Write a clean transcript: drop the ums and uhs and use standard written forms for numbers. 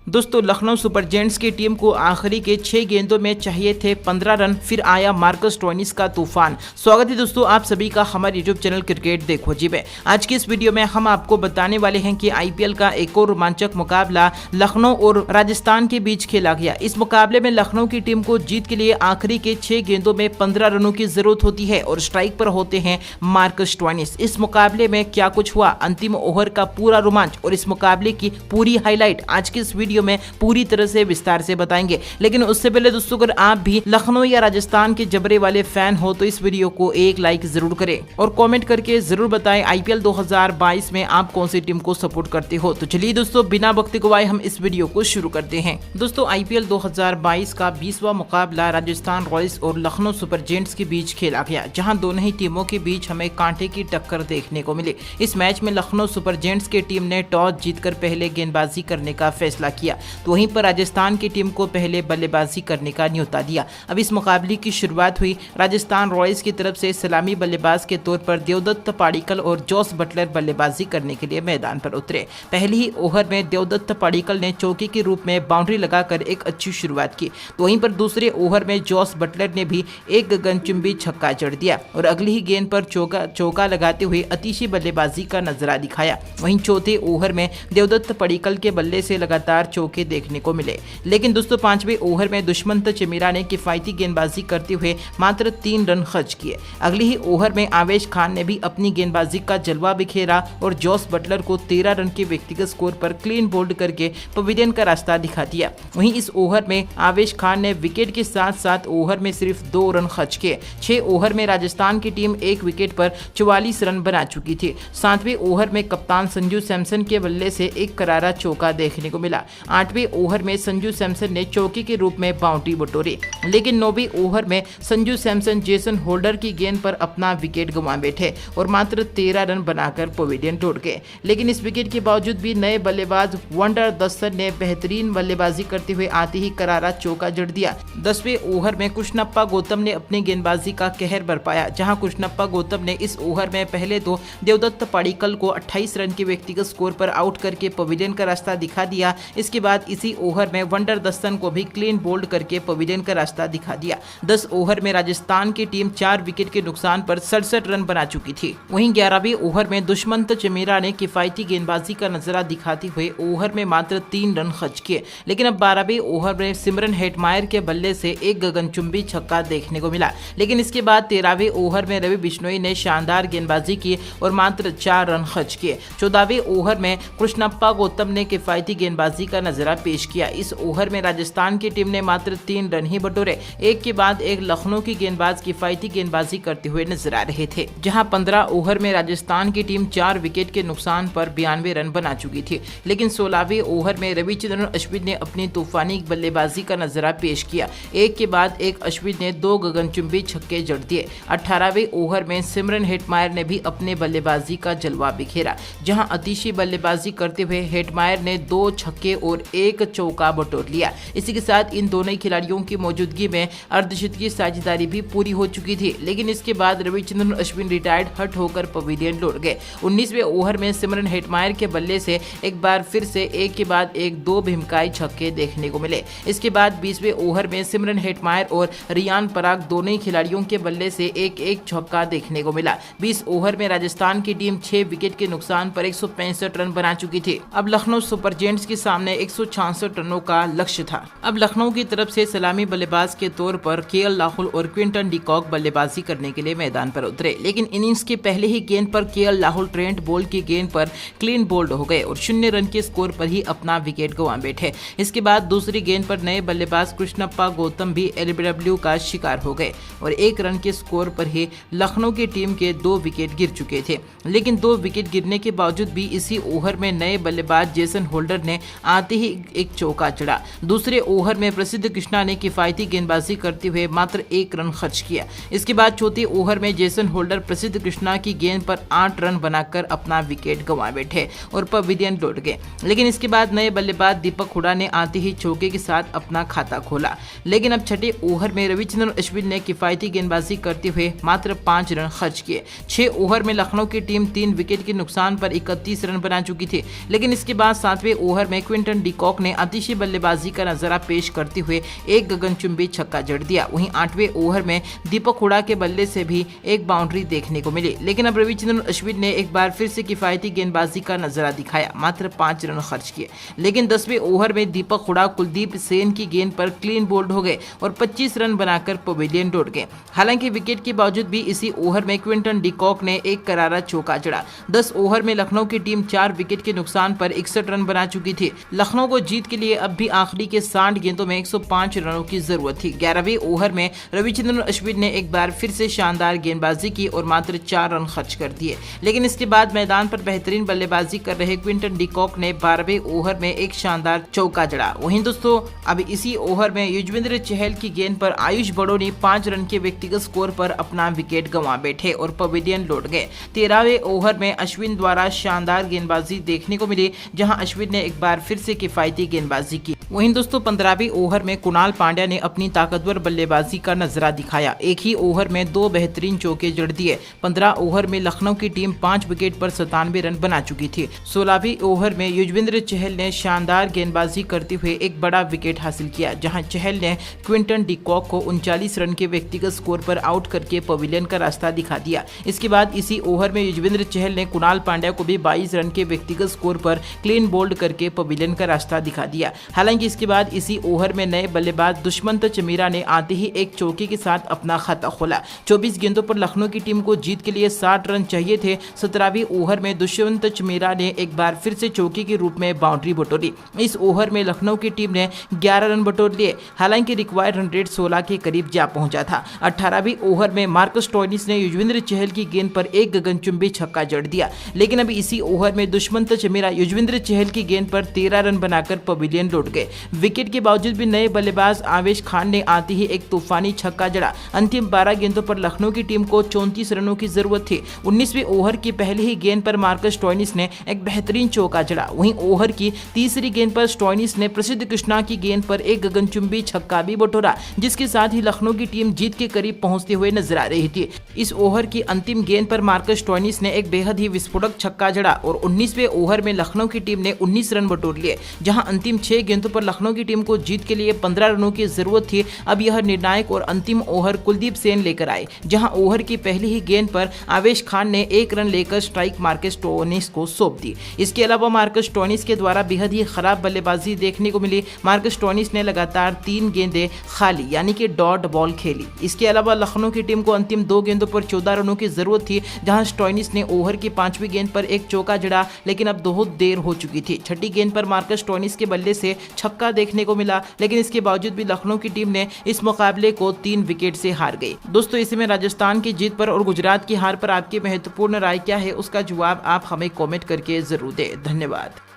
दोस्तों Lucknow super giants की team को आखिरी के 6 गेंदों में चाहिए थे 15 रन, फिर आया मार्कस स्टोइनिस का तूफान। स्वागत है दोस्तों आप सभी का हमारे यूट्यूब चैनल क्रिकेट देखो जी में। आज की इस वीडियो में हम आपको बताने वाले हैं कि आईपीएल का एक और रोमांचक मुकाबला लखनऊ और राजस्थान के बीच खेला गया। इस मुकाबले में लखनऊ की टीम को जीत के लिए आखिरी के 6 गेंदों में 15 रनों की जरूरत होती है और स्ट्राइक पर होते हैं मार्कस स्टोइनिस। इस मुकाबले में क्या कुछ हुआ, अंतिम ओवर का पूरा रोमांच और इस मुकाबले की पूरी हाईलाइट आज की इस वीडियो में पूरी तरह से विस्तार से बताएंगे। लेकिन उससे पहले दोस्तों अगर आप भी लखनऊ या राजस्थान के जबरे वाले फैन हो तो इस वीडियो को एक लाइक जरूर करें और कमेंट करके जरूर बताएं आईपीएल 2022 में आप कौन सी टीम को सपोर्ट करते हो। तो चलिए दोस्तों बिना वक्त गवाए हम इस वीडियो को शुरू करते हैं। दोस्तों आईपीएल 2022 का 20वां मुकाबला राजस्थान रॉयल्स और लखनऊ सुपर जायंट्स के बीच खेला गया, जहां दोनों ही टीमों के बीच हमें कांटे की टक्कर देखने को मिली। इस मैच में लखनऊ सुपर जायंट्स की टीम ने टॉस जीतकर पहले गेंदबाजी करने का फैसला किया, तो वहीं पर राजस्थान की टीम को पहले बल्लेबाजी करने का न्योता दिया। अब इस मुकाबले की शुरुआत हुई राजस्थान रॉयल्स की तरफ से सलामी बल्लेबाज के तौर पर देवदत्त पडिक्कल और जोस बटलर बल्लेबाजी करने के लिए मैदान पर उतरे। पहले ही ओवर में देवदत्त पडिक्कल ने चौके के रूप में बाउंड्री लगाकर एक अच्छी शुरुआत की, तो वहीं पर दूसरे ओवर में जोस बटलर ने भी एक गगनचुंबी छक्का जड़ दिया और अगली ही गेंद पर चौका लगाते हुए अतिशी बल्लेबाजी का नजरा दिखाया। वहीं चौथे ओवर में देवदत्त पडिक्कल के बल्ले से लगातार चौके देखने को मिले, लेकिन दोस्तों 5वें ओवर में दुष्मंत चमीरा ने किफायती गेंदबाजी करते हुए मात्र 3 रन खर्च किए। अगले ही ओवर में आवेश खान ने भी अपनी गेंदबाजी का जलवा बिखेरा और जोस बटलर को 13 रन के व्यक्तिगत स्कोर पर क्लीन बोल्ड करके पवेलियन का रास्ता दिखा दिया। वहीं इस ओवर में आवेश खान ने विकेट के साथ साथ ओवर में सिर्फ 2 रन खर्च किए। 6 ओवर में राजस्थान की टीम एक विकेट पर 44 रन बना चुकी थी। 7वें ओवर में कप्तान संजू सैमसन के बल्ले से एक करारा चौका देखने को मिला। 8वें ओवर में संजू सैमसन ने चौके के रूप में बाउंड्री बटोरी, लेकिन 9वें ओवर में संजू सैमसन जेसन होल्डर की गेंद पर अपना विकेट गंवा बैठे और मात्र 13 रन बनाकर पवेलियन लौट गए। लेकिन इस विकेट के बावजूद भी नए बल्लेबाज वंडर दस्तन ने बेहतरीन बल्लेबाजी करते हुए आते ही करारा चौका जड़ दिया। 10वें ओवर में कृष्णप्पा गौतम ने अपनी गेंदबाजी का कहर बरपाया, जहां कृष्णप्पा गौतम ने इस ओवर में पहले तो देवदत्त पडिक्कल को 28 रन के व्यक्तिगत स्कोर पर आउट करके पवेलियन का रास्ता दिखा दिया। इसके बाद इसी ओवर में वंडर दस्तन को भी क्लीन बोल्ड करके पवेलियन का रास्ता दिखा दिया। 10 ओवर में राजस्थान की टीम 4 विकेट के नुकसान पर 67 रन बना चुकी थी। वहीं 11वें ओवर में दुष्मंत चमीरा ने किफायती गेंदबाजी का नजरा दिखाते हुए ओवर में मात्र 3 रन खर्च किए। लेकिन अब 12वें ओवर में सिमरन हेटमायर के बल्ले से एक गगनचुंबी छक्का देखने को मिला। लेकिन इसके बाद 13वें ओवर में रवि बिश्नोई ने शानदार गेंदबाजी की और मात्र 4 रन खर्च किए। 14वें ओवर में कृष्णप्पा गौतम ने किफायती गेंदबाजी का नजरा पेश किया। इस ओवर में राजस्थान की टीम ने मात्र 3 रन ही बटोरे। एक के बाद एक लखनऊ की गेंदबाज किफायती गेंदबाजी करते हुए नजर आ रहे थे, जहां 15 ओवर में राजस्थान की टीम 4 विकेट के नुकसान पर 92 रन बना चुकी थी। लेकिन 16वें ओवर में रविचंद्रन अश्विन ने अपनी तूफानी बल्लेबाजी का नजरा पेश किया। एक के बाद एक अश्विन ने 2 गगनचुंबी छक्के जड़ दिए। 18वें ओवर में सिमरन हेटमायर ने भी अपने बल्लेबाजी का जलवा बिखेरा, जहां अतिशी बल्लेबाजी करते हुए हेटमायर ने 2 छक्के और 1 चौका बटोर लिया। इसी के साथ इन दोनों खिलाड़ियों की मौजूदगी में अर्धशतकीय साझेदारी भी पूरी हो चुकी थी। लेकिन इसके बाद रविचंद्रन अश्विन रिटायर्ड हट होकर पवेलियन लौट गए। 19वें ओवर में सिमरन हेटमायर के बल्ले से एक बार फिर से एक के बाद एक 2 भीमकाई छक्के देखने को मिले। इसके बाद 20वें ओवर में सिमरन हेटमायर और रियान पराग दोनों ही खिलाड़ियों के बल्ले से एक एक छक्का देखने को मिला। 20 ओवर में राजस्थान की टीम 6 विकेट के नुकसान पर 165 रन बना चुकी थी। अब लखनऊ सुपर जायंट्स के सामने 166 रनों का लक्ष्य था। अब लखनऊ की तरफ से सलामी बल्लेबाज के तौर पर केएल राहुल और क्विंटन डिकॉक बल्लेबाजी करने के लिए मैदान पर उतरे, लेकिन इनिंग्स के पहले ही गेंद पर केएल राहुल ट्रेंट बोल्ट की गेंद पर क्लीन बोल्ड हो गए और 0 रन के स्कोर पर ही अपना विकेट गंवा बैठे। इसके बाद दूसरी गेंद पर नए बल्लेबाज कृष्णप्पा गौतम भी एलबीडब्ल्यू का शिकार हो गए और 1 रन के स्कोर पर ही लखनऊ की टीम के 2 विकेट गिर चुके थे। लेकिन 2 विकेट गिरने के बावजूद भी इसी ओवर में नए बल्लेबाज जेसन होल्डर ने आते ही एक चौका चढ़ा। दूसरे ओवर में प्रसिद्ध कृष्णा ने किफायती गेंदबाजी करते हुए मात्र 1 रन खर्च किया। इसके बाद चौथे ओवर में जेसन होल्डर प्रसिद्ध कृष्णा की गेंद पर 8 रन बनाकर अपना विकेट गंवा बैठे और पवेलियन लौट गए। लेकिन इसके बाद नए बल्लेबाज दीपक हुडा ने आते ही चौके के साथ अपना खाता खोला। लेकिन अब छठे ओवर में रविचंद्रन अश्विन ने किफायती गेंदबाजी करते हुए मात्र 5 रन खर्च किए। 6 ओवर में लखनऊ की टीम 3 विकेट के नुकसान पर 31 रन बना चुकी थी। लेकिन इसके बाद 7वें ओवर में क्विंटन क्विंटन डिकॉक ने आतिशी बल्लेबाजी का नजारा पेश करते हुए एक गगनचुंबी छक्का जड़ दिया। वहीं 8वें ओवर में दीपक हुडा के बल्ले से भी एक बाउंड्री देखने को मिली, लेकिन अब रविचंद्रन अश्विन ने एक बार फिर से किफायती गेंदबाजी का नजारा दिखाया। मात्र 5 रन खर्च किए, लेकिन 10वें ओवर में दीपक हुडा कुलदीप सेन की गेंद पर क्लीन बोल्ड हो गए और 25 रन बनाकर पवेलियन लौट गए। हालांकि विकेट के बावजूद भी इसी ओवर में क्विंटन डिकॉक ने एक करारा चौका जड़ा। 10 ओवर में लखनऊ की टीम 4 विकेट के नुकसान पर 61 रन बना चुकी थी। लखनऊ को जीत के लिए अब भी आखिरी के 60 गेंदों में 105 रनों की जरूरत थी। 11वें ओवर में रविचंद्रन अश्विन ने एक बार फिर से शानदार गेंदबाजी की और मात्र 4 रन खर्च कर दिए, लेकिन इसके बाद मैदान पर बेहतरीन बल्लेबाजी कर रहे क्विंटन डिकॉक ने 12वें ओवर में एक शानदार चौका जड़ा। वहीं दोस्तों अब इसी ओवर में युजवेंद्र चहल की गेंद पर आयुष बड़ोनी 5 रन के व्यक्तिगत स्कोर पर अपना विकेट गंवा बैठे और पवेलियन लौट गए। 13वें ओवर में अश्विन द्वारा शानदार गेंदबाजी देखने को मिली, जहां अश्विन ने एक बार फिर से किफायती गेंदबाजी की। वहीं दोस्तों 15वें ओवर में कुणाल पांड्या ने अपनी ताकतवर बल्लेबाजी का नजरा दिखाया। एक ही ओवर में 2 बेहतरीन चौके जड़ दिए। 15 ओवर में लखनऊ की टीम 5 विकेट पर 97 रन बना चुकी थी। 16वें ओवर में युजवेंद्र चहल ने शानदार गेंदबाजी करते हुए एक बड़ा विकेट हासिल किया, जहां चहल ने क्विंटन डिकॉक को 39 रन के व्यक्तिगत स्कोर पर आउट करके पवेलियन का रास्ता दिखा दिया। इसके बाद इसी ओवर में युजवेंद्र चहल ने कुणाल पांड्या को भी 22 रन के व्यक्तिगत स्कोर पर क्लीन बोल्ड करके पवेलियन का रास्ता दिखा दिया। हालांकि इसके बाद इसी ओवर में नए बल्लेबाज दुष्मंत चमीरा ने आते ही एक चौके के साथ अपना खाता खोला। 24 गेंदों पर लखनऊ की टीम को जीत के लिए 60 रन चाहिए थे। 17वें ओवर में दुष्मंत चमीरा ने एक बार फिर से चौके के रूप में बाउंड्री बटोरी। इस ओवर में लखनऊ की टीम ने 11 रन बटोर लिए। हालांकि रिक्वायर्ड रन रेट 16 के करीब जा पहुंचा था। 18वें ओवर में मार्कस स्टोइनिस ने युजवेंद्र चहल की गेंद पर एक गगनचुंबी छक्का जड़ दिया, लेकिन अभी इसी ओवर में दुष्मंत चमीरा युजवेंद्र चहल की गेंद पर 13 रन बनाकर पवेलियन लौट गए। विकेट के बावजूद भी नए बल्लेबाज आवेश खान ने आते ही एक तूफानी छक्का जड़ा। अंतिम 12 गेंदों पर लखनऊ की टीम को 34 रनों की जरूरत थी। 19वें ओवर की पहली ही गेंद पर मार्कस स्टोइनिस ने एक बेहतरीन चौका जड़ा। वहीं ओवर की तीसरी गेंद पर स्टोइनिस ने प्रसिद्ध कृष्णा की गेंद पर एक गगनचुंबी छक्का भी बटोरा, जिसके साथ ही लखनऊ की टीम जीत के करीब पहुंचते हुए नजर आ रही थी। इस ओवर की अंतिम गेंद पर मार्कस स्टोइनिस ने एक बेहद ही विस्फोटक छक्का जड़ा और 19वें ओवर में लखनऊ की टीम ने 19 रन बटोर लिए, जहां अंतिम 6 गेंदों पर लखनऊ की टीम को जीत के लिए 15 रनों की जरूरत थी। अब यह निर्णायक और अंतिम ओवर कुलदीप सेन लेकर आए, जहां ओवर की पहली ही गेंद पर आवेश खान ने 1 रन लेकर स्ट्राइक मार्कस स्टोइनिस को सौंप दी। इसके अलावा मार्कस स्टोइनिस के द्वारा बेहद ही खराब बल्लेबाजी देखने को मिली। मार्कस स्टोइनिस ने लगातार 3 गेंदें खाली यानी कि डॉट बॉल खेली। इसके अलावा लखनऊ की टीम को अंतिम 2 गेंदों पर 14 रनों की जरूरत थी, जहां स्टोइनिस ने ओवर की 5वीं गेंद पर एक चौका जड़ा, लेकिन अब बहुत देर हो चुकी थी। 6ठी गेंद पर मार्कस स्टोइनिस के बल्ले से छक्का देखने को मिला, लेकिन इसके बावजूद भी लखनऊ की टीम ने इस मुकाबले को 3 विकेट से हार गई। दोस्तों इसी में राजस्थान की जीत पर और गुजरात की हार पर आपकी महत्वपूर्ण राय क्या है, उसका जवाब आप हमें कमेंट करके जरूर दें। धन्यवाद।